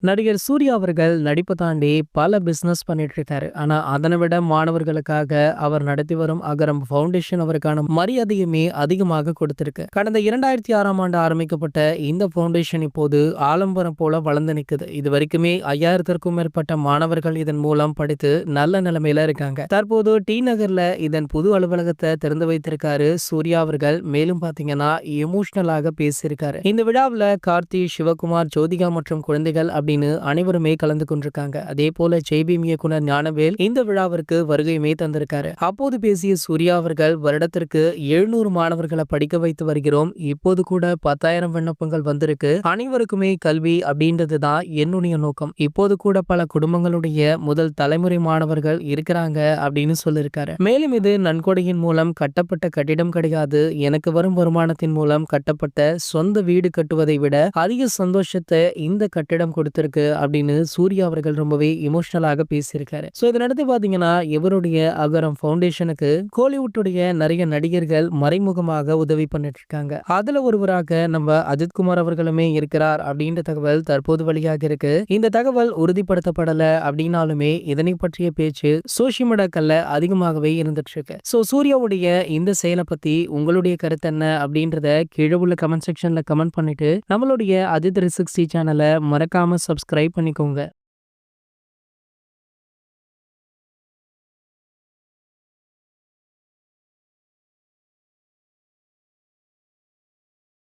நடிகர் சூர்யா அவர்கள் நடிப்பை தாண்டி பல பிசினஸ் பண்ணிட்டு இருக்காரு. ஆனா அதனை விட மாணவர்களுக்காக அவர் நடத்தி வரும் அகரம் ஃபவுண்டேஷன் அவருக்கான மரியாதையுமே அதிகமாக கொடுத்திருக்கு. கடந்த 2006ஆம் ஆண்டு ஆரம்பிக்கப்பட்ட இந்த ஃபவுண்டேஷன் இப்போது ஆலம்பரம் போல வளர்ந்து நிக்குது. இது வரைக்குமே 5000த்திற்கும் மேற்பட்ட மாணவர்கள் இதன் மூலம் படித்து நல்ல நிலைமையில இருக்காங்க. தற்போது டி நகர்ல இதன் புது அலுவலகத்தை திறந்து வைத்திருக்காரு சூர்யா அவர்கள். மேலும் பாத்தீங்கன்னா எமோஷனலாக பேசியிருக்காரு. இந்த விழாவில் கார்த்தி, சிவகுமார், ஜோதிகா மற்றும் குழந்தைகள் அப்படின்னு அனைவருமே கலந்து கொண்டிருக்காங்க. அதே போல ஜெய்பீம் இயக்குனர் ஞானவேல் இந்த விழாவிற்கு வருகையுமே தந்திருக்காரு. அப்போது பேசிய சூர்யா அவர்கள், வருடத்திற்கு 700 மாணவர்களை படிக்க வைத்து வருகிறோம். இப்போது கூட 10,000 விண்ணப்பங்கள் வந்திருக்கு. அனைவருக்குமே கல்வி அப்படின்றது தான் என்னுடைய நோக்கம். இப்போது கூட பல குடும்பங்களுடைய முதல் தலைமுறை மாணவர்கள் இருக்கிறாங்க அப்படின்னு சொல்லியிருக்காரு. மேலும் இது நன்கொடையின் மூலம் கட்டப்பட்ட கட்டிடம் கிடையாது. எனக்கு வரும் வருமானத்தின் மூலம் கட்டப்பட்ட சொந்த வீடு கட்டுவதை விட அதிக சந்தோஷத்தை இந்த கட்டிடம் கொடுத்திருக்கு அப்படின்னு சூர்யா அவர்கள் ரொம்பவே இமோஷனலாக பேசியிருக்காரு. சோ இதை நடத்தி பாத்தீங்கன்னா இவருடைய அகரம் ஃபவுண்டேஷனுக்கு கோலிவுட்டுடைய நிறைய நடிகர்கள் மறைமுகமாக உதவி பண்ணிட்டு இருக்காங்க. அதுல ஒருவராக நம்ம அஜித்குமார் அவர்களுமே இருக்கிறார் அப்படின்ற தகவல் தற்போது வெளியாக இருக்கு. இந்த தகவல் உறுதிப்படுத்தப்படல அப்படின்னாலுமே இதனை பற்றிய பேச்சு சோசியல் மீடியாக்கள்ல அதிகமாகவே இருந்துட்டு இருக்கு. சோ சூர்யாவுடைய இந்த செயலை பத்தி உங்களுடைய கருத்து என்ன அப்படின்றத கீழே உள்ள கமெண்ட் செக்ஷன்ல கமெண்ட் பண்ணிட்டு நம்மளுடைய அஜித் 360 சேனலை மறக்காம சப்ஸ்கிரைப் பண்ணிக்கோங்க.